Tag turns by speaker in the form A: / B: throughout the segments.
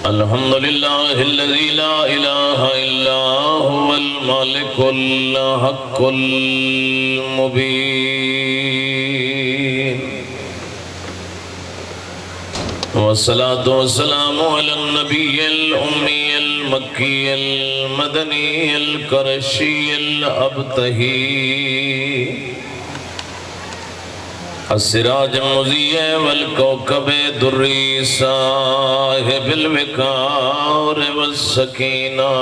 A: الحمد لله الذي لا إله إلا هو الملك الحق المبين والصلاة والسلام على النبي الأمي المكي المدني القرشي الأبتهي السراج المضيء والكوكب الدري صاحب الوقار والسكينة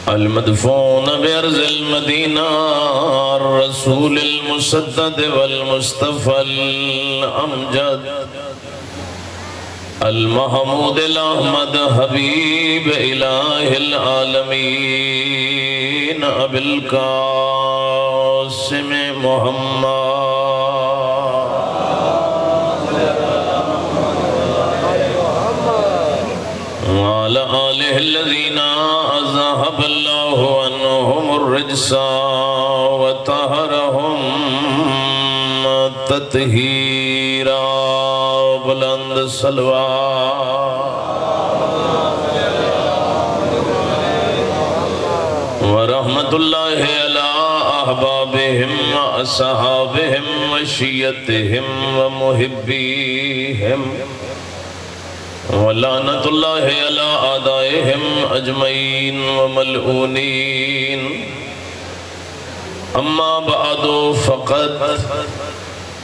A: المدفون بأرض المدينة الرسول المسدد والمصطفى الأمجد المحمود الأحمد حبيب إله العالمين أبي القاسم محمد وعلى آله الذين أذهب الله عنهم الرجس وطهرهم تطهيرا بلند صلوات ورحمة الله على أحبابهم وأصحابهم وشيتهم ومحبيهم ولعنة الله على أعدائهم أجمعين وملعونين أما بعد فقد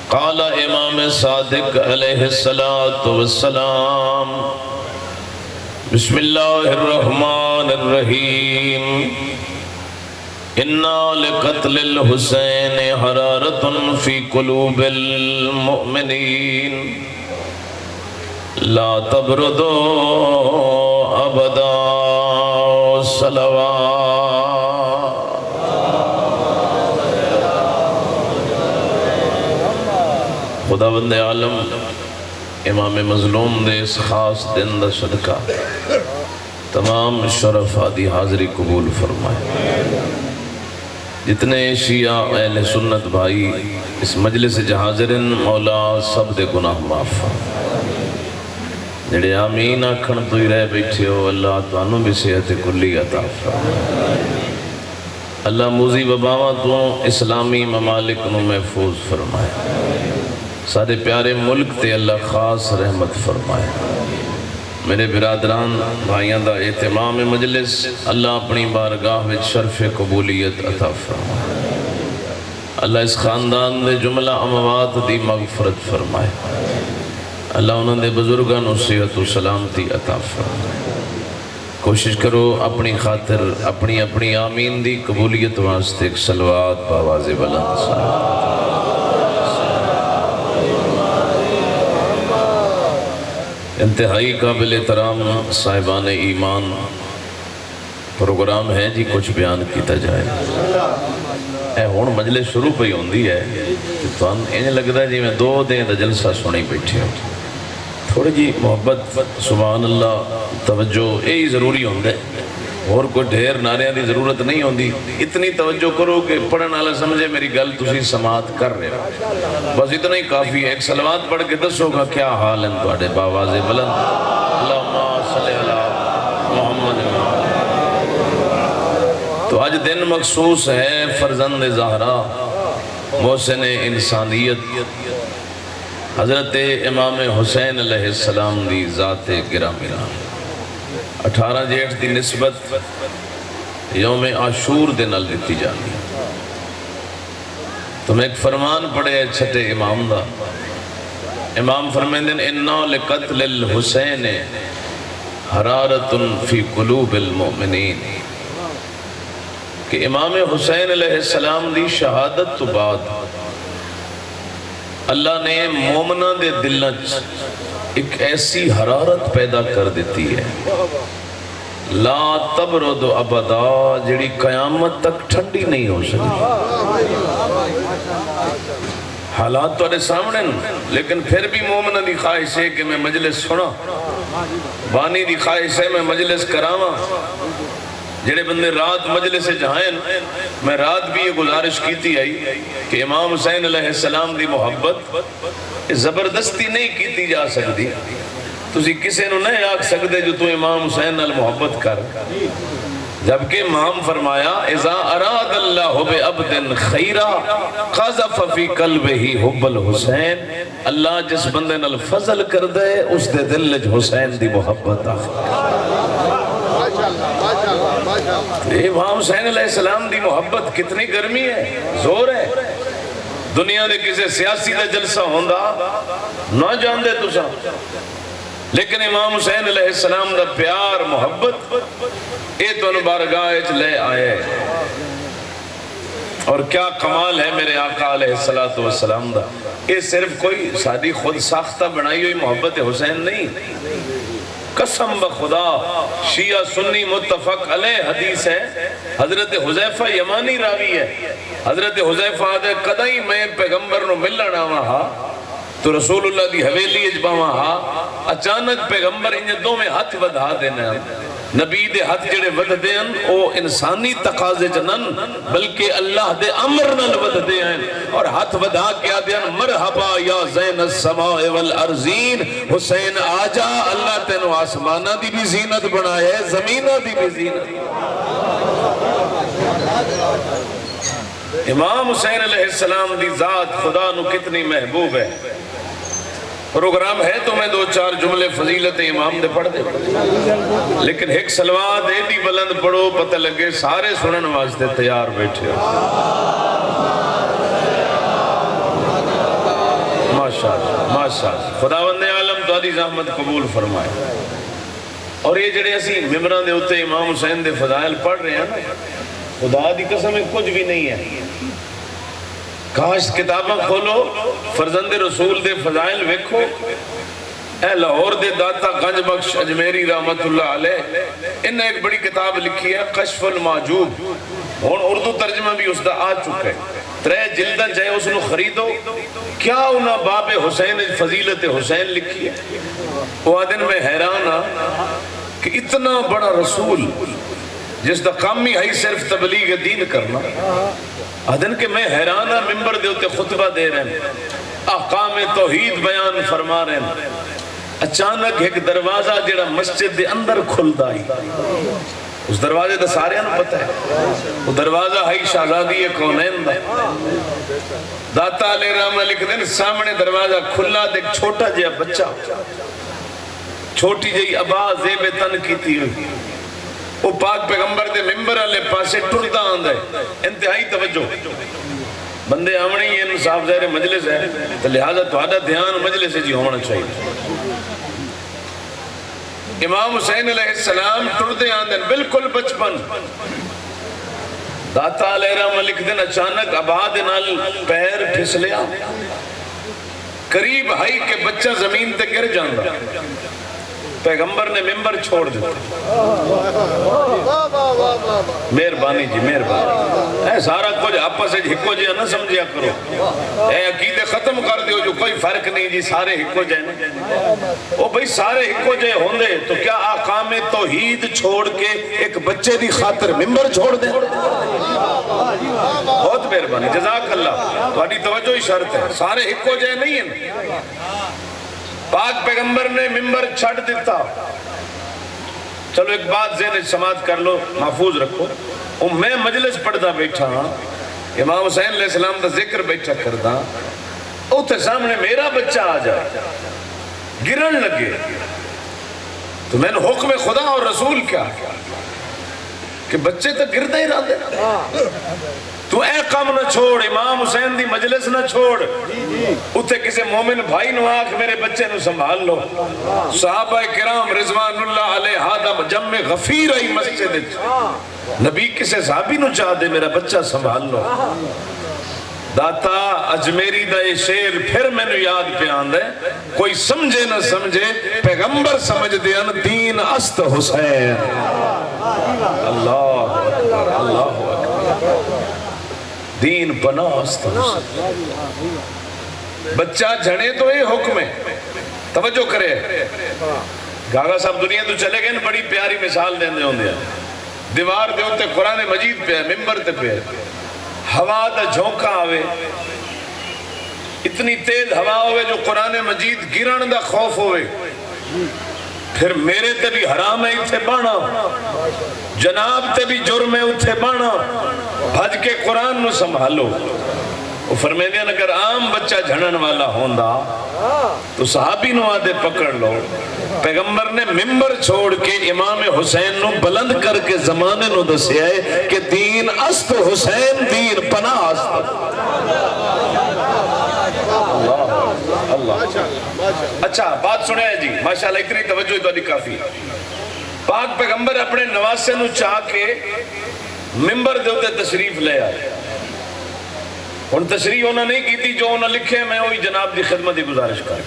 A: قال امام صادق علیہ الصلاة والسلام بسم اللہ الرحمن الرحیم اِنَّا لِقَتْلِ الْحُسَيْنِ حَرَارَةٌ فِي قُلُوبِ الْمُؤْمِنِينَ لا تبردوا أبدا صلوات خداوند عالم امام مظلوم دے اس خاص دن دا صدقہ تمام شرفاء دی حاضری قبول فرمائے۔ جتنے شیعہ اہل سنت بھائی اس مجلس حاضرین مولا سب دے گناہ معاف جڑے آمین آکھن تو ہی رہ بیٹھے ہو اللہ توانوں بھی صحت کلی عطا فرمائے۔ اللہ موزی وباواں تو اسلامی ممالک نو محفوظ فرمائے، سارے پیارے ملک تے اللہ خاص رحمت فرمائے۔ میرے برادران بھائیاں دا اہتمام مجلس اللہ اپنی بارگاہ میں شرف قبولیت عطا فرمائے۔ اللہ اس خاندان دے جملہ اموات دی مغفرت فرمائے۔ اللہ انہوں نے بزرگاں نو صحت و سلامتی عطا فرمائے۔ کوشش کرو اپنی خاطر اپنی آمین دی قبولیت واسطے ایک صلوات باواز بلند صلوات۔ انتہائی قابل احترام صاحبان ایمان پروگرام ہے جی کچھ بیان کیتا جائے۔ اے ہون مجلس شروع پہ ہی ہوندی ہے تو انہیں لگتا ہے جی میں 2 دن دا جلسہ سنی بیٹھی ہوں، تھوڑی جی محبت سبحان اللہ توجہ یہی ضروری ہوندے اور کوئی ڈھیر نعرے دی ضرورت نہیں ہوندی۔ اتنی توجہ کرو کہ پڑھن والا سمجھے میری گل تسی سماعت کر رہے ہو، بس اتنا ہی کافی ہے۔ ایک صلوات پڑھ کے دسو گا کیا حال ہے تواڈے باواز بلند اللہم صلی علی محمد۔ تو آج دن مخصوص ہے فرزند زہرا محسن انسانیت حضرت امام حسین علیہ السلام دی ذات گرامی 18 جیٹھ دی نسبت یوم عاشور دے نال دیتی جانی۔ تو میں ایک فرمان پڑھے چھٹے امام دا، امام فرمیندن اِنَّا لِقَتْلِ الْحُسَيْنِ حَرَارَةٌ فِي قُلُوبِ الْمُؤْمِنِينَ کہ امام حسین علیہ السلام دی شہادت تو بعد اللہ نے مومنہ دے دلچ ایک ایسی حرارت پیدا کر دیتی ہے لا تبرد ابدا جڑی قیامت تک ٹھنڈی نہیں ہو سکتی۔ حالات تو سامنے لیکن پھر بھی مومنہ دی خواہش ہے کہ میں مجلس سنا، بانی دی خواہش ہے میں مجلس کراواں، جڑے بندے رات مجلس جہائن، میں رات بھی یہ گزارش کیتی آئی کہ امام حسین علیہ السلام دی محبت زبردستی نہیں کیتی جا سکتی. تسی کسے نو نہیں آکھ سکتے جو تو امام حسین نال محبت کر، جبکہ امام فرمایا اذا اراد اللہ بعبد خیرا قذف فی قلبہ حب الحسین، اللہ جس بندے نال فضل کر دے اس دے دل وچ حسین دی محبت آ. امام حسین علیہ السلام دی محبت کتنی گرمی ہے، زور ہے. دنیا دے کسے سیاسی دا جلسہ ہوندا نہ جاندے تسا، لیکن امام حسین علیہ السلام دا پیار محبت اے تو بارگاہ وچ لے آئے. اور کیا کمال ہے میرے آقا علیہ السلام دا. یہ صرف کوئی سادی خود ساختہ بنائی ہوئی محبت حسین نہیں، قسم بخدا شیعہ سنی متفق علیہ حدیث ہے. حضرت حذیفہ یمانی راوی ہے. حضرت حذیفہ آدھے قدائی میں پیغمبر نو ملنا وہاں تو رسول اللہ دی حویلی اجبا وہاں اچانک پیغمبر انہیں دو میں ہاتھ ودھا دینا. نبی دے ہاتھ جڑے ود دین او انسانی تقاضے جنن بلکہ اللہ دے امر نل ود دین، اور ہاتھ ودھا کیا دین مرحبا یا زین السماء والارضین، حسین آجا اللہ تینو آسمانہ دی بھی زینت بنائے زمینہ دی بھی زینت. امام حسین علیہ السلام دی ذات خدا نو کتنی محبوب ہے. پروگرام ہے تو میں 2-4 جملے فضیلت امام دے پڑھ دے، لیکن ایک سلوات اے دی بلند پڑھو پتہ لگے سارے سنن واسطے تیار بیٹھے ہو. ماشاءاللہ ماشاءاللہ، خداوند عالم تہاڈی زحمت قبول فرمائے. اور یہ جڑے اسی ممبراں دے اوتے امام حسین دے فضائل پڑھ رہے ہیں نا، خدا دی قسم کچھ بھی نہیں ہے. کاش کتاباں کھولو فرزند رسول دے فضائل ویکھو. اے لاہور دے داتا گنج بخش اجمیری رحمت اللہ علیہ انہیں ایک بڑی کتاب لکھی ہے کشف المعجوب. اور اردو ترجمہ بھی اس دا آ چکا ہے. 3 جلدہ چاہے اس نو خریدو. کیا انہا باب حسین فضیلت حسین لکھی ہے. وہ آدن میں حیران ہاں کہ اتنا بڑا رسول جس دا کامی ہے صرف تبلیغ دین کرنا، آدن کہ میں حیران ہاں ممبر دے ہوتے خطبہ دے رہے ہیں، احکام توحید بیان فرما رہے ہیں، اچانک ایک دروازہ جڑا مسجد دے اندر کھل دائی. اس دروازے دا سارے انہوں پتہ ہے، وہ دروازہ ہے شہزادی کونین دا. داتا علیہ رحمہ لکھ دیں سامنے دروازہ کھلا دے ایک چھوٹا جیا بچہ، چھوٹی جی ابا زیب تن کی تھی ہوئی. وہ پاک پیغمبر دے ممبر علیہ پاسے ٹردہ آندہ ہے. انتہائی توجہ، بندے آمنی یہ انصاف ظاہر مجلس ہے تو لہذا توڑا دھیان مجلس جی ہونا چاہیے. امام حسین علیہ السلام ٹردے آندن بالکل بچپن. داتا علیہ رحمہ لکھ دن اچانک اباد نال پیر پھس لیا، قریب ہائی کہ بچہ زمین تے گر جاندہ. پیغمبر نے ممبر چھوڑ دیتا. مہربانی جی مہربانی. اے سارا کچھ آپس سے ہکو جے نہ سمجھیا کرو. اے عقیدے ختم کر دیو جو کوئی فرق نہیں جی سارے ہکو جے نا. او بھئی سارے ہکو جے ہوندے تو کیا آقام توحید چھوڑ کے ایک بچے دی خاطر ممبر چھوڑ دے؟ بہت مہربانی جزاک اللہ. تھوڑی توجہ ہی شرط ہے، سارے ہکو جے نہیں ہیں. پاک پیغمبر نے ممبر چھڑ دیتا. چلو ایک بات ذہن سماعت کر لو، محفوظ رکھو. میں مجلس پڑھتا بیٹھا ہاں، امام حسین علیہ السلام دا ذکر بیٹھا کرتا، اوتے سامنے میرا بچہ آ جائے گرن لگے تو میں نے حکم خدا اور رسول کیا کہ بچے تو گردہ ہی رہا دے. تو اے کام نہ چھوڑ، امام حسین دی مجلس نہ چھوڑ. اتھے کسی مومن بھائی نو آکھ میرے بچے نو سنبھال لو. صحابہ کرام رضوان اللہ علیہ آدم جمع غفیر آئی مسجد. نبی کسے صحابی نو چاہ دے میرا بچہ سنبھال لو. داتا اجمیری دا یہ شیر پھر میں نے یاد پہ آن دے، کوئی سمجھے نہ سمجھے پیغمبر سمجھ دے ان دین است حسین. اللہ اکبر اللہ اکبر. دین بنا است حسین. بچہ جھڑے تو یہ حکم ہے. توجہ کرے. گاگا صاحب دنیا تو چلے گئے بڑی پیاری مثال دیں دے ہوں دے. دیوار دے ہوتے قرآن مجید پہ ہے، ممبر تے پہ ہے، ہوا دا جھونکا آوے، اتنی تیز ہوا ہوئے جو قرآن مجید گرن دا خوف ہوئے، پھر میرے تے بھی حرام ہے اتھے بانا، جناب تے بھی جرم ہے اتھے بانا، بھج کے قرآن نو سنبھالو۔ وہ فرمائے دیا اگر عام بچہ جھڑن والا ہوندا تو صحابی نو آدھے پکڑ لو، پیغمبر نے ممبر چھوڑ کے امام حسین نو بلند کر کے زمانے نو دسے ہے کہ دین است حسین دین پناہ است۔ اچھا بات سنے ہیں جی، ماشاءاللہ اتنی توجہ تو نہیں کافی۔ پاک پیغمبر اپنے نواسے نو چاہ کے ممبر دے ہوتے تشریف لے آئے، ان تشریح انہوں نے نہیں کی تھی جو انہوں نے لکھے، میں وہی جناب دی خدمت دی گزارش کر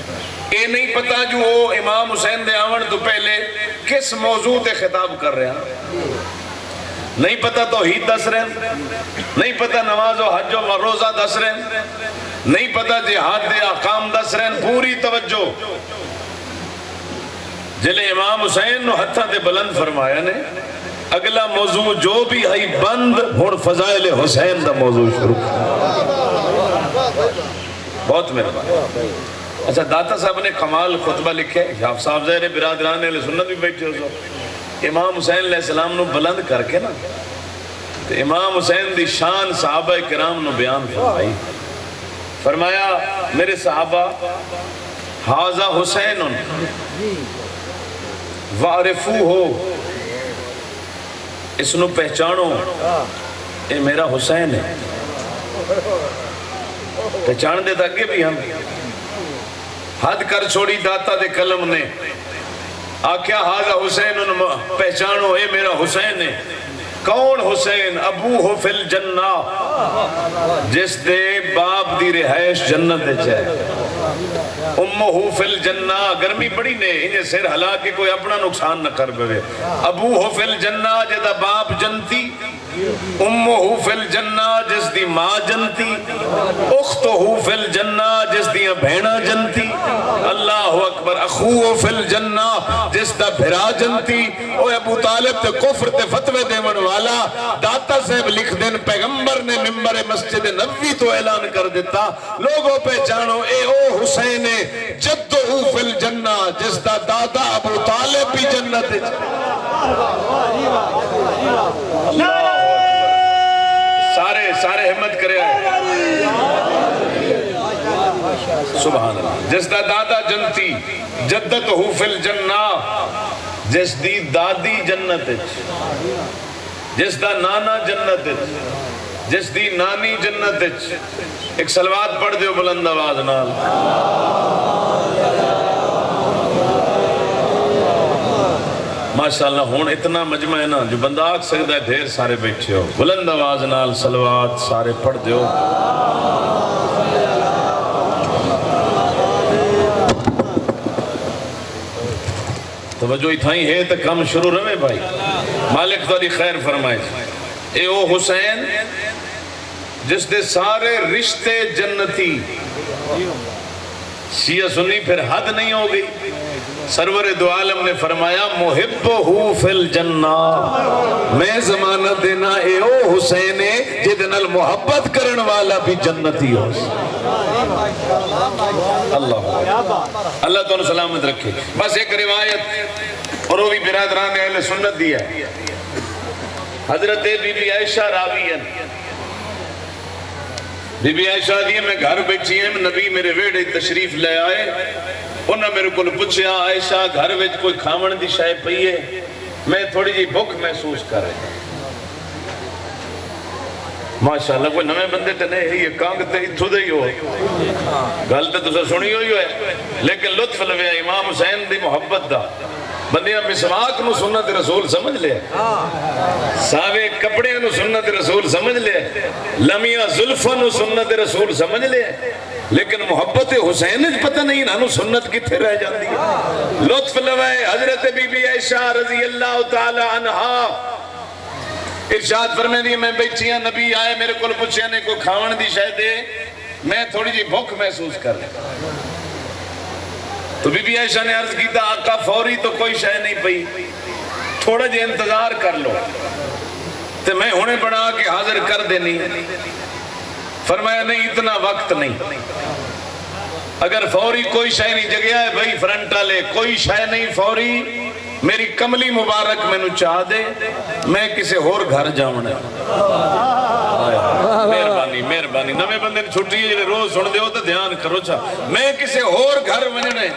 A: اے نہیں پتا جو وہ امام حسین دے آون تو پہلے کس موضوع تے خطاب کر رہے ہیں، نہیں پتا توحید دس رہے ہیں، نہیں پتا نماز و حج و روزہ دس رہے ہیں، نہیں پتا جہاد دے احکام دس رہے ہیں۔ پوری توجہ جلے امام حسین نو ہتھاں تے بلند فرمایا نے، اگلا موضوع جو بھی ہے بند، ہن فضائل حسین دا موضوع شروع۔ بہت مہربان۔ اچھا داتا صاحب نے کمال خطبہ لکھے، شاف صاحب زہر برادران اہل سنت بھی بیٹھے ہو سو، امام حسین علیہ السلام نو بلند کر کے نا تو امام حسین دی شان صحابہ کرام نو بیان فرمائی، فرمایا میرے صحابہ حاذا حسین وعرفو ہو، اس نو پہچانو، اے میرا حسین ہے۔ پہچان دے تاکہ بھی ہم حد کر چھوڑی داتا دے قلم نے، آکھیا حاذا حسین پہچانو اے میرا حسین ہے۔ کون حسین؟ ابو ہو فی الجنہ، جس دے باپ دی رہائش جنت دے چاہے، امہو فی الجنہ، گرمی بڑی نے انہیں سر ہلا کے کوئی اپنا نقصان نہ کر بے، ابو ہو فی الجنہ جدا باپ جنتی، امہو فی الجنہ جس دی ماں جنتی، اختہو فی الجنہ جس دی بھینا جنتی، اللہ اکبر، اخوہو فی الجنہ جس دا بھرا جنتی۔ اوہ ابو طالب تے کفر تے فتوے دیون والا، داتا صاحب لکھ دین پیغمبر نے ممبر مسجد نبوی تو اعلان کر دیتا، لوگوں پہچانو اے او حسین جدہو فی الجنہ، جس دا دادا ابو طالب بھی جنت ہے۔ سارے ہمت کرے آئے، سبحان اللہ۔ جس دا دادا جنتی، جدتہو فی الجنہ، جس دی دادی جنت ہے، جس دا نانا جنت ہے، جس دی نانی جنت ہے۔ ایک صلوات پڑھ دیو بلند آواز نال۔ ماشاءاللہ ہون اتنا مجمع ہے نا جو بندہ آکھ سکتا ہے، ڈھیر سارے بیٹھے ہو، بلند آواز نال صلوات سارے پڑھ دیو۔ توجہ اتھائی ہے تو کم شروع رہے بھائی، مالک تاری خیر فرمائے۔ اے او حسین جس دے سارے رشتے جنتی، شیعہ سنی پھر حد نہیں ہو گئی۔ سرور دو عالم نے فرمایا محبہو فی الجنہ، میں ضمانت دینا اے او حسین جدن المحبت کرن والا بھی جنتی ہو۔ اللہ تو سلامت رکھے۔ بس ایک روایت اور وہ بھی برادران اہل سنت دیا، حضرت بی بی عائشہ راوی ہیں، بی بی عائشہ دیئے میں گھر بیٹھی ہیں، نبی میرے ویڑے تشریف لے آئے، انہاں میرے کو پوچھیا عائشہ گھر وچ کوئی کھاون دی شے پئی ہے؟ میں تھوڑی جی بھوک محسوس کر رہا، ماشاءاللہ کوئی نویں بندے تے نہیں، یہ کانگ تے اتھو دے ہی ہو، گل تے تسا سنی ہوئی ہے، لیکن لطف لویا امام حسین دی محبت دا۔ بندیاں مسواک نو سنت رسول سمجھ لے، ساوے کپڑے نو سنت رسول سمجھ لے، لمیاں زلفہ نو سنت رسول سمجھ لے، لیکن محبت حسین پتہ نہیں نانو سنت کتھے رہ جاندی ہے۔ لطف لوائے حضرت بی بی عائشہ رضی اللہ تعالی عنہا ارشاد فرمائے دی، میں بیٹھیاں نبی آئے میرے کو پوچھیا نے کوئی کھاون دی شے دے، میں تھوڑی جی بھوک محسوس کر رہا۔ تو بی بی عائشہ نے عرض کیتا آقا فوری تو کوئی شے نہیں پئی، تھوڑا جی انتظار کر لو۔ تے میں ہونے بڑھا کے حاضر کر دینی. فرمایا نہیں اتنا وقت نہیں, اگر فوری کوئی شے نہیں جگیا ہے بھائی فرنٹ والے, کوئی شے نہیں فوری, میری کملی مبارک میں نو چاہ دے, میں کسے اور گھر جاؤں ہے. مہربانی مہربانی, نوے بندے نے چھٹی ہے جلے روز سن دے ہو تو دھیان کرو چھا, میں کسے اور گھر ونجنے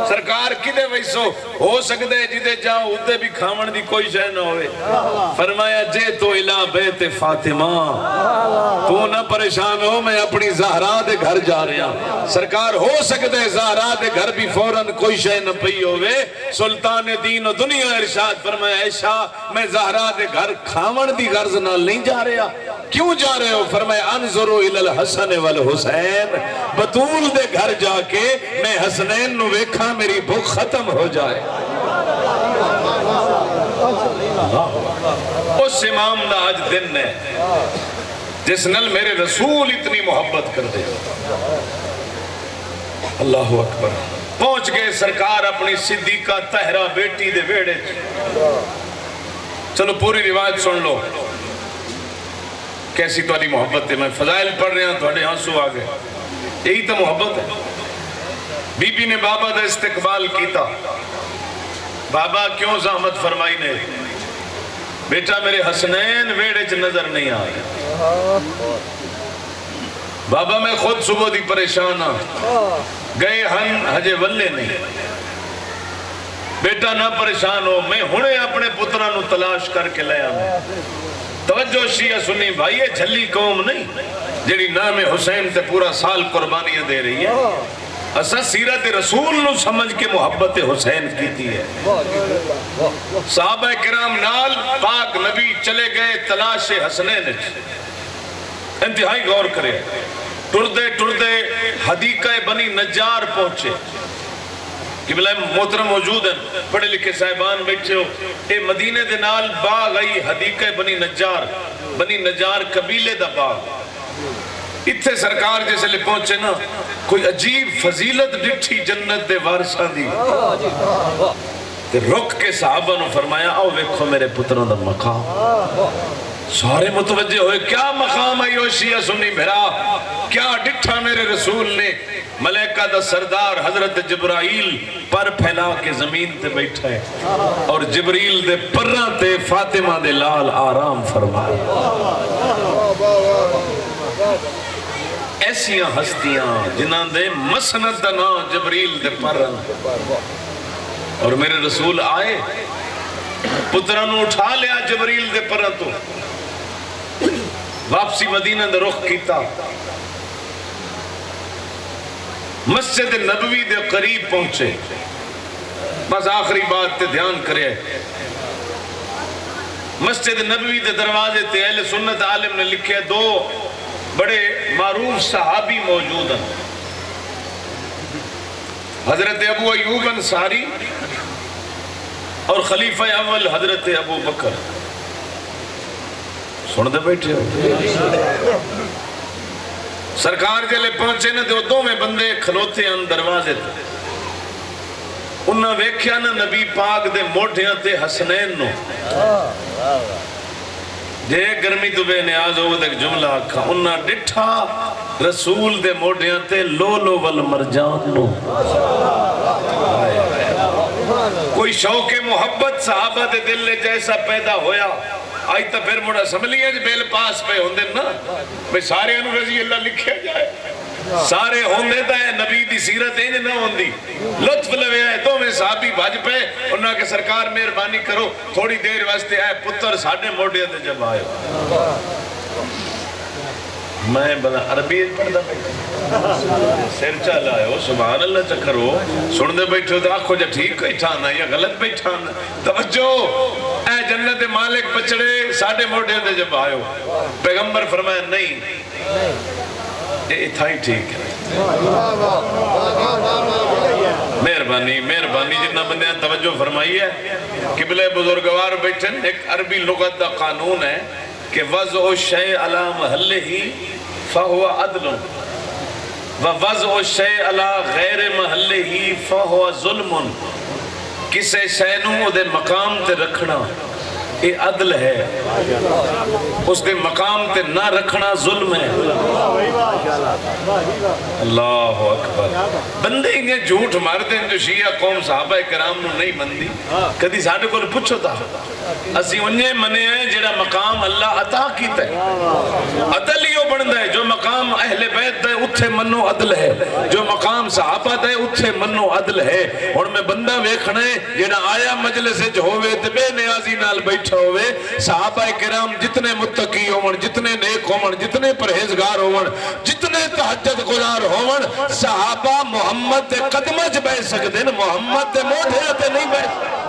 A: سرکار کدے ویسو ہو سکتے جدے جاؤں ادھے بھی کھامن دی کوئی شے نہ ہوئے. فرمایا جے تو الہ بیت فاطمہ, تو نہ پریشان ہو, میں اپنی زہرا دے گھر جا رہا. سرکار ہو سکتے زہرا دے گھر بھی فوراں کوئی شے نہ پئی ہوئے. سلطان دین و دنیا ارشاد فرمایا عائشہ میں زہرا دے گھر کھاون دی غرض نال نہیں جا رہا. کیوں جا رہے ہو؟ فرمایا انظروا الی الحسن والحسین, بطول دے گھر جا کے میں حسنین نو ویکھا میری بھوک ختم ہو جائے. اس امام دا آج دن ہے جس نل میرے رسول اتنی محبت کر دے. اللہ اکبر. پہنچ گئے سرکار اپنی صدیقہ طاہرہ بیٹی دے ویڑے. چلو پوری روایت سن لو کیسی تواڈی محبت ہے. میں فضائل پڑھ رہا ہوں تواڈے آنسو آ گئے. یہی تو محبت ہے. بی بی نے بابا دا استقبال کیتا. بابا کیوں زحمت فرمائی نے؟ بیٹا میرے حسنین ویڑے چ نظر نہیں آ رہے. بابا میں خود صبح دی پریشان ہاں, گئے ہن ہجے ولے نہیں. بیٹا نہ پریشان ہو, میں ہنے اپنے پترہ نو تلاش کر کے لے آؤں. توجہ شیعہ سنی بھائی, یہ جھلی قوم نہیں جیڑی نام حسین تے پورا سال قربانیاں دے رہی ہے. اسا سیرت رسول نو سمجھ کے محبت حسین کیتی ہے. صحابہ کرام نال پاک نبی چلے گئے تلاش حسنین. انتہائی غور کرے. ٹردے ٹردے حدیقہ بنی نجار پہنچے. قبلہ محترم موجود ہیں, پڑھے لکھے صاحبان بیٹھے ہو. اے مدینے دے نال باغ آئی حدیقہ بنی نجار. بنی نجار قبیلے دا باغ. اتھے سرکار جیسے لے پہنچے نا, کوئی عجیب فضیلت ڈٹھی جنت دے وارثاں دی. رک کے صحابہ نو فرمایا آؤ ویکھو میرے پتروں دا مقام. سارے متوجہ ہوئے, کیا مقام ہے یو شیعہ سنی بھرا, کیا ڈٹھا میرے رسول نے. ملائکہ دا سردار حضرت جبرائیل پر پھیلا کے زمین تے بیٹھا ہے, اور جبریل دے پرہ تے فاطمہ دے لال آرام فرمائے. ایسیاں ہستیاں جنہاں دے مسند دا نام جبریل دے پرہ, اور میرے رسول آئے پترہ نو اٹھا لیا جبریل دے پرہ تو, واپسی مدینہ دے رخ کیتا. مسجد نبوی دے قریب پہنچے. بس آخری بات تے دھیان کرے, مسجد نبوی دے دروازے تے اہل سنت عالم نے لکھے دو بڑے معروف صحابی موجود ہیں, حضرت ابو ایوب انصاری اور خلیفہ اول حضرت ابو بکر. سن دے بیٹھے ہو. سرکار جلے پہنچے نا تو دو میں بندے کھلوتے ہیں دروازے تھے. انہاں ویکھیا نا نبی پاک دے موڑھیاں تے حسنین نو. جے گرمی تو بے نیاز ہو ایک جملہ آکھا, انہاں ڈٹھا رسول دے موڑھیاں تے لولو والمرجان نو. کوئی شوق محبت صحابہ دے دل لے جیسا پیدا ہویا. آئی تا پھر مڑا سملیے بیل پاس پہ ہوندے نا بھئی سارے انہوں رضی اللہ لکھے جائے. سارے ہوندے تا ہے نبی دی سیرت انج نہ ہوندی. لطف لوے آئے دو میں صحابی بھاج پہ, انہاں کے سرکار مہربانی کرو تھوڑی دیر واسطے آئے پتر ساڑھے موڑے تھے جب آئے. میں بلا عربی پڑھتا سر چل آئے ہو سبحان اللہ چکر ہو. سن دے بیٹھے ہو تو آنکھو جا ٹھیک بیٹھانا یا غلط بیٹھانا. توجہ اے جنت مالک بچڑے ساڑھے موڑے تھے جب آئے ہو. پیغمبر فرمایا نہیں یہ تھا ہی ٹھیک ہے. مہربانی مہربانی جتنا بندے ہیں توجہ فرمائی ہے. قبلہ بزرگوار بیٹھن ایک عربی لغت دا قانون ہے کہ وضع الشیء علی محلہ فہو عدل و وضع الشیء علی غیر محلہ فہو ظلم. کسے شے نوں دے مقام تے رکھنا یہ عدل ہے، اس دے مقام تے نہ رکھنا ظلم ہے۔ اللہ اکبر۔ بندے انہیں جھوٹ مار دیں جو شیعہ قوم صحابہ کرام نو نہیں مندی، کدی ساڑھے کو پوچھو تھا اسی انہیں منے ہیں جڑا مقام اللہ عطا کیتا ہے۔ عدل ہی بندا ہے، جو مقام اہل بیت دے اتھے منو عدل ہے، جو مقام صحابہ دے اتھے منو عدل ہے۔ اور میں بندہ ویکھنا ہے جڑا آیا مجلس وچ ہووے تے بے نیازی نال بیٹھا ہوئے، صحابہ کرام جتنے متقی ہون، جتنے نیک ہون، جتنے پرہیزگار ہون، جتنے تہجد گزار ہون، صحابہ محمد دے قدمہ چ بیٹھ سکدے ہیں، محمد دے موڈھے تے نہیں بیٹھ سکدے۔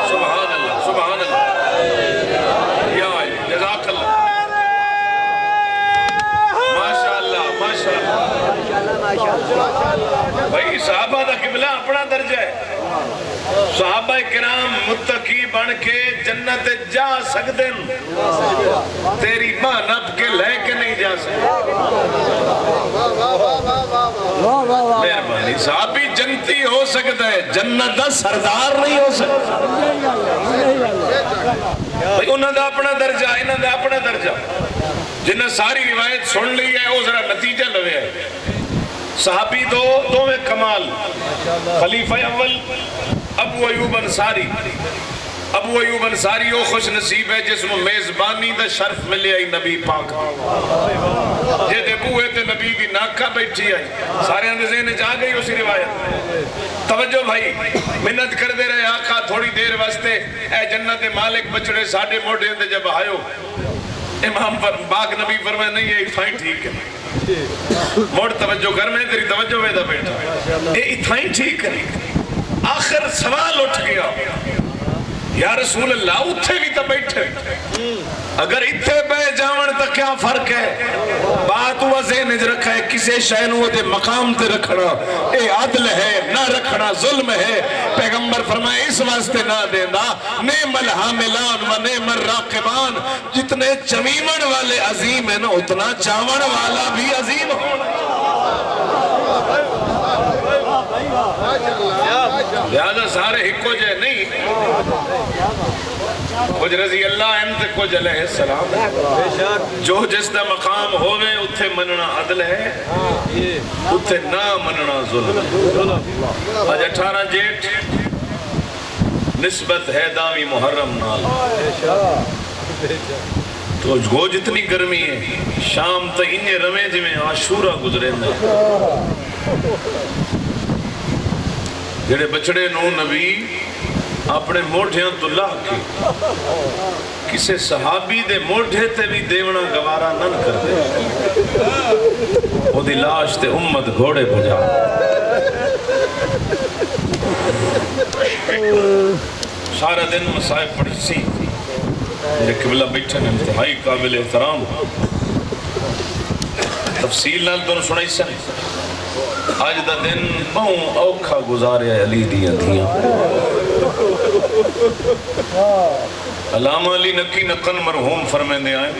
A: سبحان اللہ، سبحان اللہ، یا علی جزاک اللہ، ماشاءاللہ ماشاءاللہ۔ بھائی صحابہ دا قبلہ اپنا درجہ ہے، صحابہ کرام متقی بن کے جنت جا سکتے ہیں، تیری ماں نپ کے لے کے نہیں جا سکتے۔ مہربانی، صحابی جنتی ہو سکتا ہے، جنت دا سردار نہیں ہو سکتا۔ بھائی انہوں دا اپنا درجہ، انہوں دا اپنا درجہ، جنہیں ساری روایت سن لی ہے وہ ذرا نتیجہ لوے ہے۔ صحابی دو میں کمال، خلیفہ اول ابو ایوب انصاری۔ ابو ایوب انصاری وہ خوش نصیب ہے جس میں میزبانی دا شرف ملے آئی نبی پاک، جے دے بوئے تے نبی دی ناکہ بیٹھی آئی، سارے اندر ذہن جا گئی اسی روایت۔ توجہ بھائی، منت کر دے رہے آقا تھوڑی دیر واسطے، اے جنت مالک بچڑے ساڑھے موڑے اندر جب آئیو، امام باغ نبی فرمائے نہیں یہ اتھائیں ٹھیک ہے، موڑ توجہ کر میں تیری توجہ ویدہ بیٹھا، یہ اتھائیں ٹھیک ہے۔ آخر سوال اٹھ گیا، یا رسول اللہ اتھے بھی تو بیٹھے، اگر اتھے بے جاون تو کیا فرق ہے؟ بات وہ ذہن رکھا ہے کسے شہنوں دے مقام تے رکھنا، اے عدل ہے، نہ رکھنا ظلم ہے۔ پیغمبر فرمائے اس واسطے نہ دینا، نعم الحاملان و نعم الراقبان، جتنے چمیمن والے عظیم ہیں نا اتنا چاون والا بھی عظیم ہونا۔ لہذا سارے ہکو جے نہیں، کچھ رضی اللہ عنہ تے کچھ علیہ السلام، جو جس دا مقام ہوئے اتھے مننا عدل ہے، اتھے نہ مننا ظلم۔ آج 18 جیٹ نسبت ہے دامی محرم نال، تو گو جتنی گرمی ہے شام تا انہیں رمیں جی میں عاشورہ گزرے میں، جڑے بچڑے نو نبی اپنے موڑھیاں تو لاہ کے کسے صحابی دے موڑھے تے بھی دیونا گوارا نہ کر دے، وہ دی لاش تے امت گھوڑے بجا۔ سارا دن مسائب پڑھی سی، میرے قبلہ بیٹھے ہیں انتہائی قابل احترام، تفصیل نال دونوں سنائی سے آج دا دن بہوں اوکھا گزارے علی دیاں دیاں۔ علامہ علی نکی نقن مرحوم فرمیندے آئے،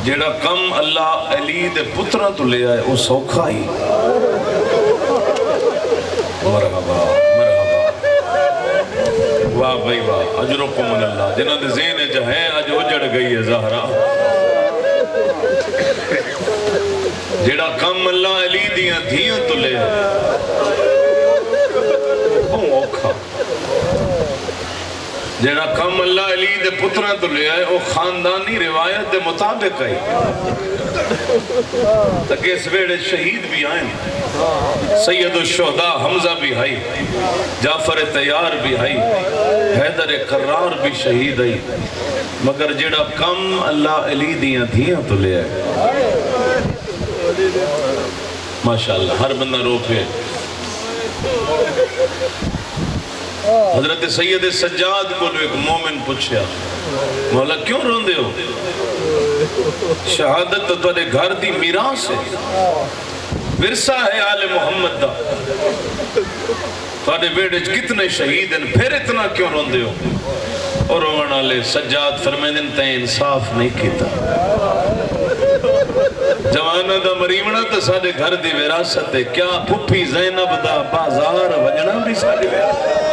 A: جیڑا کم اللہ علی دے پترہ تو لے آئے وہ سوکھا ہی۔ مرحبا مرحبا، واہ بھائی واہ، اجرکم من اللہ، جنہاں دے ذہن جہاں آج اجڑ گئی ہے زہرہ، جیڑا کم اللہ علی دیاں دھیاں تو لے بہوں اوکھا، جیڑا کم اللہ علی دے پترہ تو لے آئے وہ خاندانی روایت دے مطابق آئی، تاکہ اس ویڑے شہید بھی آئیں، سید الشہداء حمزہ بھی آئی، جعفر تیار بھی آئی، حیدر قرار بھی شہید آئی، مگر جیڑا کم اللہ علی دیاں دھیاں تو لے آئے، ماشاءاللہ ہر بندہ رو پہ۔ حضرت سید سجاد کو ایک مومن پوچھیا، مولا کیوں روندے ہو؟ شہادت تو تھوڑے گھر دی میراث ہے، ورثہ ہے آل محمد دا، تھوڑے بیڑے کتنے شہید ہیں، پھر اتنا کیوں روندے ہو؟ اور روان آلے سجاد فرمیدن تین انصاف نہیں کیتا، جوانہ دا مریمنا تا ساڑے گھر دی وراثت ہے، کیا پھپی زینب دا بازار وجنا بھی ساڑے وراثت ہے؟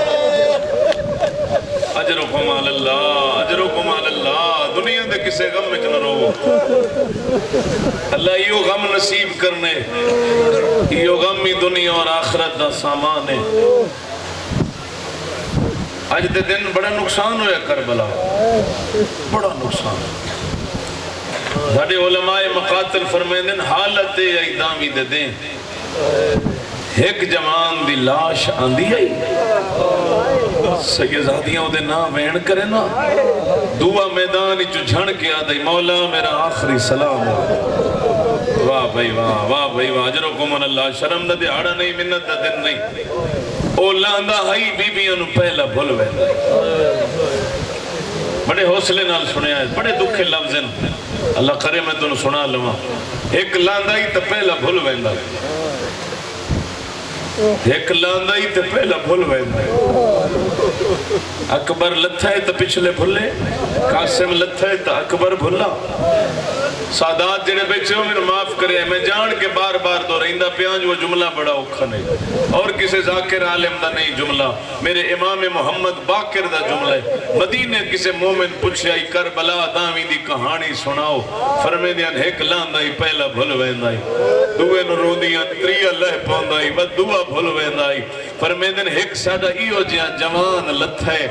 A: اجرکم علی اللہ، اجرکم علی اللہ، دنیا دے کسے غم میں نہ رو۔ اللہ یہ غم نصیب کرنے، یہ غم ہی دنیا اور آخرت دا سامان ہے۔ آج دے دن بڑا نقصان ہویا کربلا، بڑا نقصان۔ ساڑے علماء مقاتل فرمائیں حالت اعدامی دے دیں ایک جوان دی لاش آندی آئی، سیدزادیاں دے نام وین کرے نا، دعا میدان چو جھڑ کے آدھائی مولا میرا آخری سلام ہو۔ واہ بھائی واہ، واہ بھائی واہ، اجرکم اللہ، شرم نہ دیہاڑا نہیں، منت دا دن نہیں۔ او لاندہ ہائی بی بی انو پہلا بھول ویندہ، بڑے حوصلے نال سنے آئے، بڑے دکھے لفظ ہیں، اللہ کرے میں تو سنا لوں۔ ایک لاندہ ہی تا پہلا بھول ویندہ، ایک لاندہ ہی تا پہلا بھول ویندہ، اکبر لتھائے تا پچھلے بھلے، قاسم لتھائے تا اکبر بھلا۔ سادات جڑے بیچے ہو میں معاف کرے، میں جان کے بار بار دو رہندہ پیانج وہ جملہ بڑا اوکھا نہیں، اور کسے ذاکر عالم دا نہیں جملہ، میرے امام محمد باقر دا جملہ ہے۔ مدینے کسے مومن پوچھے آئی کربلا دامی دی کہانی سناؤ، فرمے دیاں ایک لاندائی پہلا بھل ویندائی، دوے نو رو دیاں تریہ لہ پوندائی، بد دعا بھل ویندائی، فرمے دیاں ایک ساڑا ایو جیاں جوان لتھے،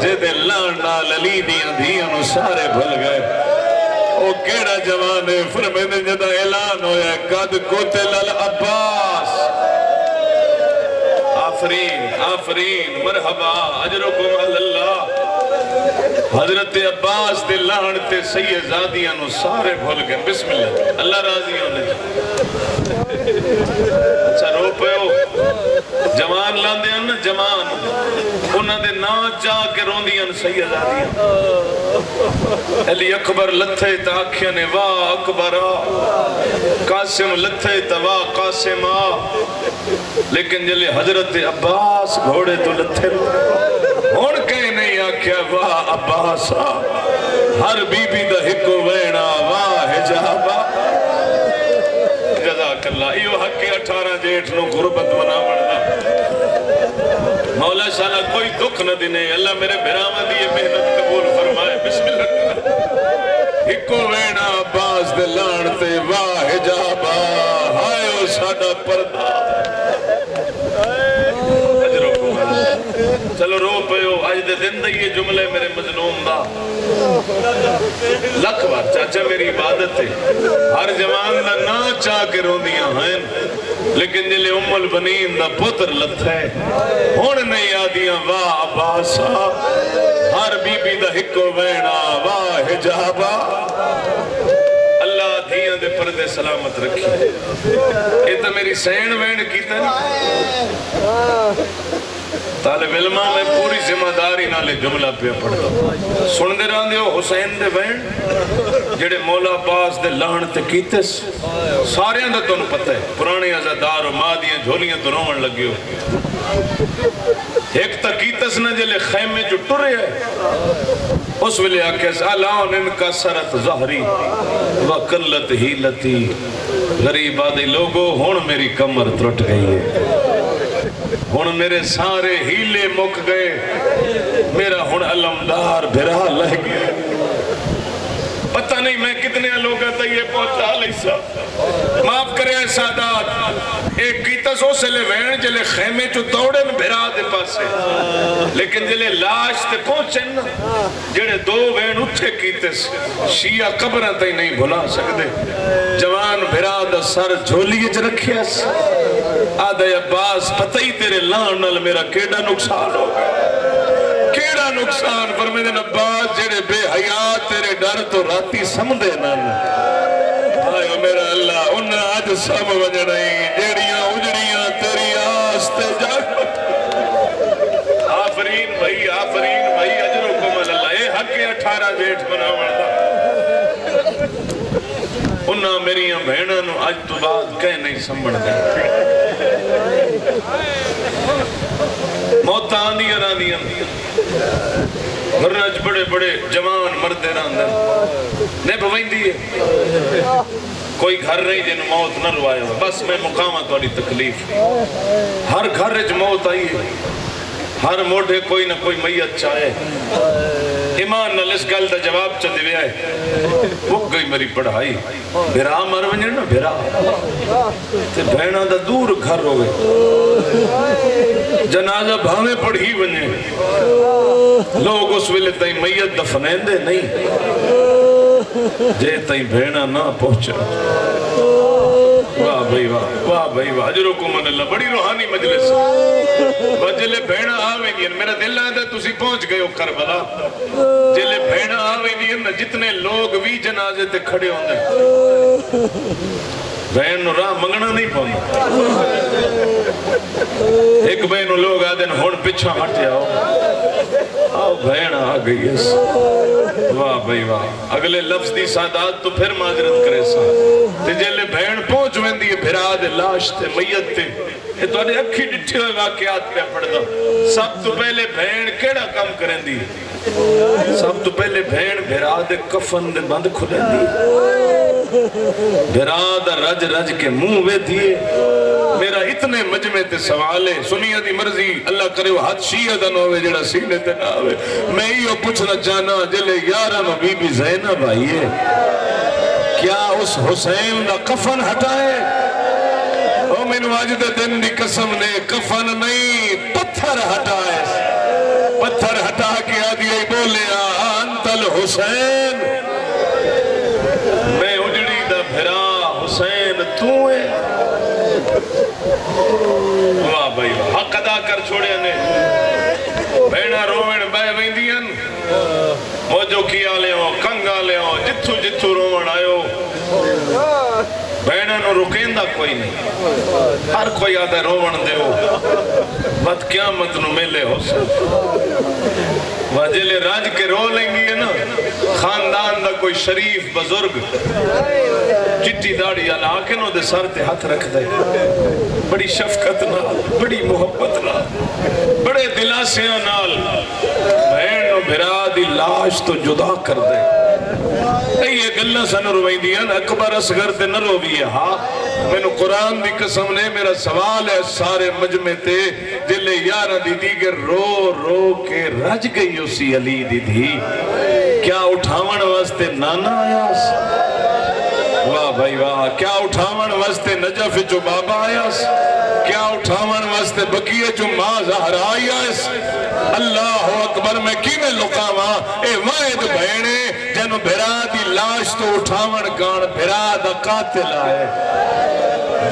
A: جے دے لانڈا للی دیاں دیاں نو سارے بھل گئے۔ او کیڑا جوان ہے، فرمیدن جدہ اعلان ہویا ہے قد قتل العباس، آفرین آفرین مرحبا اجرکم اللہ۔ حضرت عباس دے لانتے سیدزادیاں نو سارے بھول گئے، بسم اللہ، اللہ راضی ہونے۔ اچھا رو پہ ہو جوان لاندے ہیں نا، جوان انہاں دے نا چاہ کے روندیاں سیدزادیاں۔ علی اکبر لتھے تا آکھیا نے واہ اکبرہ، قاسم لتھے تا واہ قاسمہ، لیکن جلے حضرت عباس گھوڑے تو لتھے ہون کہیں نہیں آکھیا واہ عباسہ، ہر بی بی دا ہکو وینا واہ حجابہ۔ جزاک اللہ، ایو حق 18 جیٹھ نو غربت منا بڑھنا۔ مولا شالا کوئی دکھ نہ دینے، اللہ میرے بھرامہ دیئے محنت قبول فرمائے، بسم اللہ۔ ہکو وینا عباس دے لانتے واہ حجابہ، ہائے او ساڑا پردہ۔ چلو رو پہ ہو، آج دے دن دے یہ جملے میرے مظلوم دا لکھ بار چاچا میری عبادت ہے، ہر جوان دا نا چاہ کے رو دیاں ہیں، لیکن جلے ام البنین دا پتر لتھے ہون نہیں آدیاں واہ عباسہ، ہر بی بی دا ہکو وینا واہ حجابہ۔ اللہ دھیاں دے پردے سلامت رکھی۔ یہ تو میری سین وین کیتا ہے، طالب علمہ میں پوری ذمہ داری نالے جملہ پہ پڑھتا ہوں۔ سن دے رہاں دے ہو حسین دے وین جڑے مولا عباس دے لانتے کیتے سارے اندر تو انہوں پتہ ہے، پرانے عزادار و مادیاں جھولیاں تو رومن لگے ہو۔ ایک تا کیتس نہ جلے خیمے جو ٹرے ہے، اس ویلے آکھیس الان ان کا سرت ظہری وقلت ہیلتی، غریب آدھی لوگو ہون میری کمر ترٹ گئی ہے، ہون میرے سارے ہیلے مک گئے، میرا ہون علمدار بھرا لہ گیا۔ پتہ نہیں میں کتنے لوگا تھا یہ پہنچا لیسا، معاف کرے اے سادات، ایک کیتس ہو سے لے وین جلے خیمے چو دوڑن بھرا دے پاسے، لیکن جلے لاش تے پہنچن نا جڑے دو وین اٹھے کیتس شیعہ قبرہ تے نہیں بھلا سکتے، جوان بھرا دا سر جھولی اچ رکھیس، آدھے عباس پتہ ہی تیرے لانل میرا کیڑا نقصان ہو گیا، کیڑا نقصان فرمیدن عباس جڑے بے حیات تیرے ڈر تو راتی سمدے نن، آئے میرا اللہ انہا آج سم وجڑیں جیڑیاں اجڑیاں تیری آستے جاگ۔ آفرین بھائی اجرکم اللہ، اے حق 18 جیٹھ بنا مردہ۔ انہا میریاں بہنوں نو آج تو بعد کہیں نہیں سمبڑ دیں، موت آندیاں راندیاں ورنج بڑے بڑے جوان مردے راندن نے بوائن دیئے، کوئی گھر نہیں جن موت نہ روائے ہو، بس میں مقامہ توڑی تکلیف، ہر گھر اچ موت آئی ہے، ہر موڑے کوئی نہ کوئی میت چاہے ایمان نال اس گل دا جواب چ دیویا ہے مک گئی میری پڑھائی بھرا مر ونجے نا بھرا تے بہنا دا دور گھر ہوئے جنازہ بھاویں پڑھی ونجے لوگ اس ویلے تائیں میت دفنین دے نہیں جے تائیں بہنا نہ پہنچا واہ بھائی واہ واہ بھائی واہ اجرکم من اللہ بڑی روحانی مجلس جلے بہنا آویں دین میرا دل آدھا تسی پہنچ گئے ہو کربلا جلے بہنا آویں دین جتنے لوگ بھی جنازے تے کھڑے ہوندے بہن نو راہ منگنا نہیں پاؤں ایک بہن لوگ آدھے ہون پچھا ہٹ جاؤ آؤ بہن آ گئی ہے واہ بھائی واہ اگلے لفظ دی سادات تو پھر معذرت کرے سا تے جلے بہن پہنچ ویندی ہے پھر آدھے لاش تے میت تے یہ تو آدھے اکھی ڈٹھے ہوئے واقعات پہ پڑھ دو سب تو پہلے بہن کیڑا کام کریں دی سب تو پہلے بہن بھرا دے کفن دے بند کھلیں دی بھرا دا رج رج کے منہ وے دیئے میرا اتنے مجمع تے سوالے سنیہ دی مرضی اللہ کرے وہ حد شیعہ دا نوے جڑا سینے تے نہ ہوئے میں ہی پوچھنا چاہنا جلے یارہ میں بی بی زینب آئیے کیا اس حسین دا کفن ہٹائے او من واجد دن دی قسم نے کفن نہیں پتھر ہٹائے پتھر ہٹا کے آدھی بولے انت الحسین میں اجڑی دا بھرا حسین تو ہے واہ بھائی حق ادا کر چھوڑے نے بہنا رومن بے ویندین موجو کیا لے ہو کنگا لے ہو جتھو جتھو رومن آئیو بہنا نو رکیندہ کوئی نہیں ہر کوئی آدھے رومن دے ہو بات قیامت نو ملے ہو سکتا واجلے راج کے رو لیں گی ہے نا خاندان دا کوئی شریف بزرگ چٹی داڑی اللہ آکنوں دے سر تے ہاتھ رکھ دے بڑی شفقت نال بڑی محبت نال بڑے دلاسیاں نال بہن و بھرا دی لاش تو جدا کر دے یہ گلہ سا نہ روئی دیا اکبر اصغر تے نہ رو بھی ہے ہاں میں نے قرآن دی قسم نے میرا سوال ہے سارے مجمع تے دلے یارہ دی دیگر رو رو کے رج گئی اسی علی دی دی کیا اٹھاون واسطے نانا آیاس واہ بھائی واہ کیا اٹھاون واسطے نجف جو بابا آیاس کیا اٹھاون واسطے بقیہ جو ماں زہرا آیاس اللہ اکبر میں کیویں لکاواں اے واحد بہنے جنو بھرا دی لاش تو اٹھاون گان بھرا دا قاتل آئے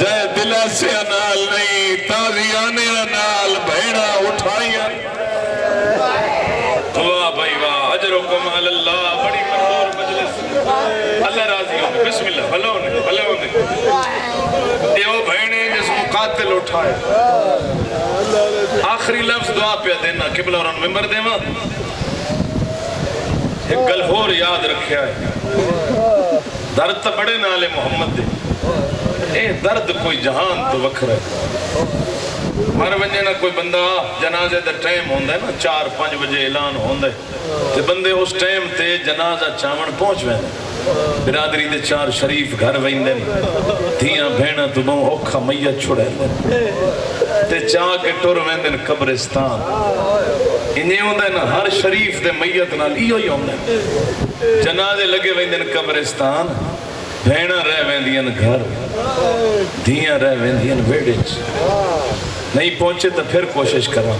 A: جائے دلہ سے انال نہیں تازیانے انال بہنا اٹھائیاں واہ بھائی واہ اجرکم علی اللہ بڑی منظور مجلس اللہ راضی ہوں بسم اللہ بھلے ہونے یہ وہ بہنے جس کو قاتل اٹھائے آخری لفظ دعا پہ دینا قبلہ اور ممبر دیما ایک گلہور یاد رکھیا ہے درد تا بڑے نالے محمد دے اے درد کوئی جہان تو وکر ہے مر ونجے نہ کوئی بندہ جنازے دے ٹائم ہوندہ ہے نا 4-5 بجے اعلان ہوندہ ہے تے بندے اس ٹائم تے جنازہ چاون پہنچ ویندے برادری دے 4 شریف گھر ویندے دھیاں بہنہ تو بہوں اوکھا میت چھوڑے تے چاہ کے ٹور ویندے قبرستان انہیں ہوندہ ہے نا ہر شریف دے میت نال ایو ہی ہوندہ ہے جنازے لگے ویندے قبرستان بہنہ رہ ویندین گھر دھیاں رہ ویندین ویڈج نہیں پہنچے تو پھر کوشش کرا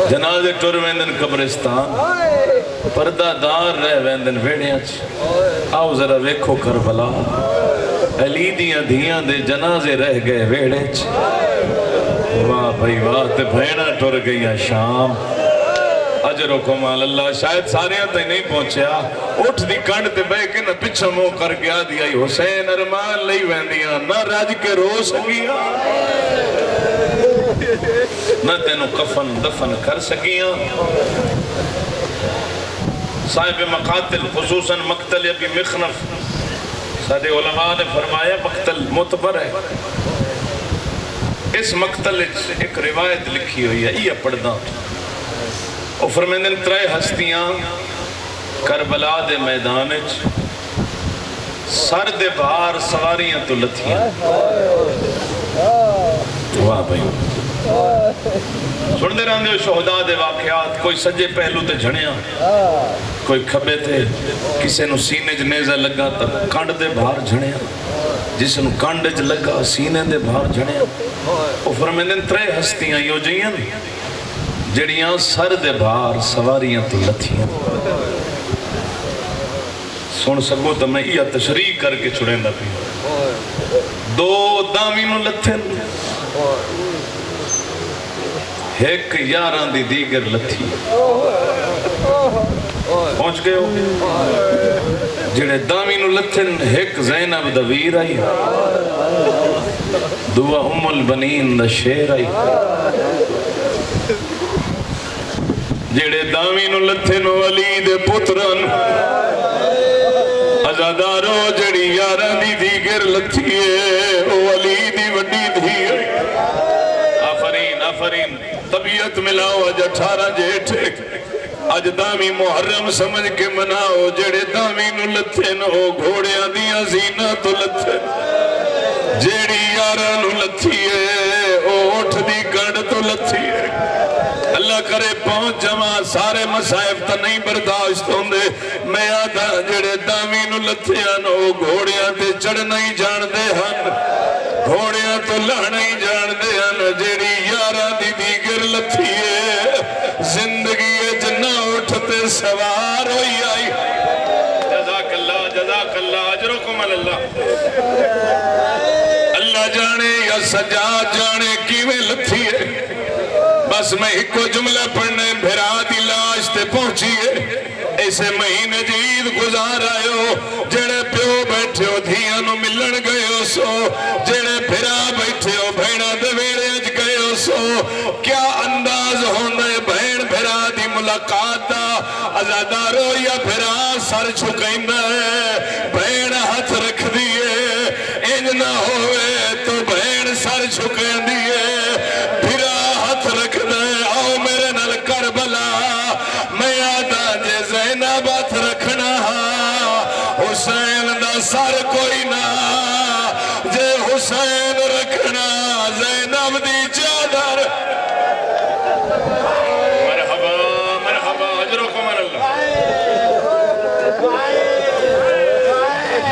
A: جنازے ٹور ویندن قبرستان پردہ دار رہ ویندن ویڑیاں آؤ ذرا ویکھو کربلا علی دیاں دھیاں دے جنازے رہ گئے ویڑے واہ بھائی واہ تے بھیڑا ٹور گئیاں شام اجرکم علی اللہ شاید ساریاں تے نہیں پہنچیا اٹھ دی کنڈ تے بے کے نہ پچھا مو کر گیا دیا حسین ارمان لئی ویندیاں نہ راج کے رو سکیاں نہ تینو کفن دفن کر سکیاں صاحب مقاتل خصوصاً مقتل ابی مخنف سادے علماء نے فرمایا مقتل معتبر ہے اس مقتل ایک روایت لکھی ہوئی ہے یہ پڑھ دا اور فرمیندن 3 ہستیاں کربلا دے میدان سر دے بار سواریاں تو لتھیاں واہ پہ سن دے رہے ہو شہداء دے واقعات، کوئی سجے پہلو تے جھڑیاں، کوئی کھبے تے، کسے نو سینے جو نیزہ لگا تا کنڈ دے باہر جھڑیاں، جسے نو کنڈ جو لگا سینے دے باہر جھڑیاں۔ وہ فرمیندن ترے ہستیاں یو جائیاں جڑیاں سر دے باہر سواریاں تو لتھیاں۔ سن سکو تو میں یہ تشریح کر کے چھڑیں دا پی دو دامینو لتھن، ایک یاران دی دیگر لتھی پہنچ گئے ہو جڑے دامینو لتھن، ایک زینب دا ویر آئی، دعا ام البنین دا شیر آئی، جڑے دامینو لتھن ولی دے پترن ازادارو جڑی یاران دی دیگر لتھیے ولی دی وڈی دھی آفرین آفرین طبیعت ملاؤ اج 18 جیٹھے اج دامی محرم سمجھ کے مناؤ جڑے دامی نو لتھے نو گھوڑیاں دیاں زینہ تو لتھے جڑی یاران نو لتھیے اوٹھ دی گنڈ تو لتھیے اللہ کرے پہنچ جمع سارے مسائب تا نہیں برداشت ہوں دے میں آدھا جڑے دامی نو لتھیاں نو گھوڑیاں تے چڑھ نہیں جان دے ہن گھوڑیاں تو لڑ نہیں جان دے ہن جڑی یارہ دی دیگر لتھیے زندگی جنہ اٹھتے سوار ہوئی آئی جزاک اللہ اجرکم اللہ اللہ جانے یا سجاد جانے کیویں لتھیے بس میں ایک کو جملہ پڑھنے بھرا دی لاش تے پہنچیے ایسے مہینے جید گزار آئے ہو جڑے پیو بیٹھے ہو دھیاں نو ملن گئے ہو سو جڑے بھرا بیٹھے ہو بھیڑا دویڑے اج گئے ہو سو کیا انداز ہوندے بھیڑ بھرا دی ملاقات دا ازادارو یا بھرا سر چھکیں ہے بھیڑ ہاتھ رکھ دیئے انج نہ ہوئے تو بھیڑ سر چھکیں دیئے حسین دا سر کوئی نہ جے حسین رکھنا زینب دی چادر مرحبا مرحبا اجرکم اللہ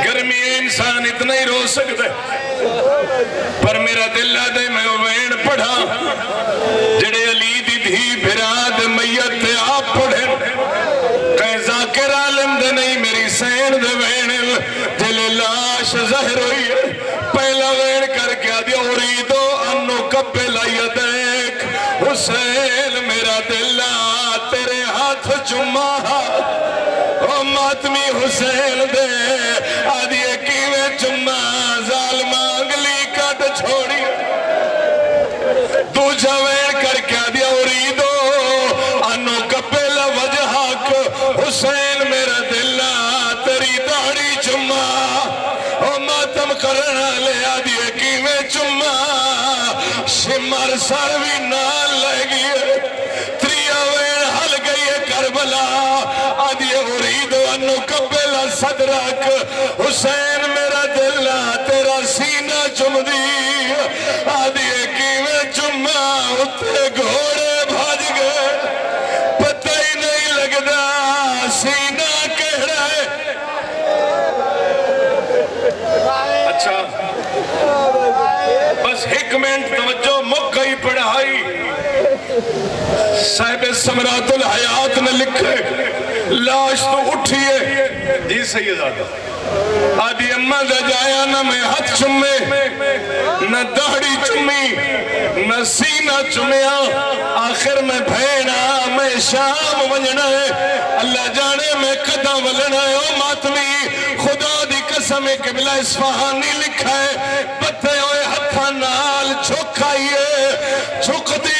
A: گرمی انسان اتنا ہی رو سکتے پر میرا دل دے میں وین پڑھا جڑے علی دی دھی بھراد میت تے آپ پڑھیں کہیں ذاکر عالم دے نہیں میری سین دے وین دل لاش ظاہر ہوئی ہے پہلا وین کر کے آدھی اوریدو انو قبل یدیک حسین میرا دل تیرے ہاتھ چمہ او ماتمی حسین دے آدھی کیویں چمہ ظالمہ انگلی کٹ چھوڑی دوجہ وین کر کے آدھی اوریدو انو قبل وجہک حسین میرا دل تیری داڑی چمہ او ماتم کرنا لے آدھی کیویں چمہ شمر سر بھی نال لگی ہے تریاوین حل گئی ہے کربلا آدھی اوریدو انو قبل صدرک حسین میرا دل تیرا سینہ چم دی آدھی کیویں چمہ اتے گھوڑے بھاج گئے پتہ ہی نہیں لگدا سینہ کہڑا ہے اچھا بس ایک منٹ توجہ مکہی پڑھائی صاحب سمرات الحیات نے لکھے لاش تو اٹھئے جی سیدہ آدھی اممہ دا جایا نہ میں ہاتھ چمے نہ داڑی چمی نہ سینہ چمیا آخر میں بھیڑا میں شام ونجنا ہے اللہ جانے میں قدم ولنا ہے او ماتمی خدا دی قسم قبلہ اصفہانی لکھا ہے بتے ہوئے ہتھا نال چھکائیے چھک دی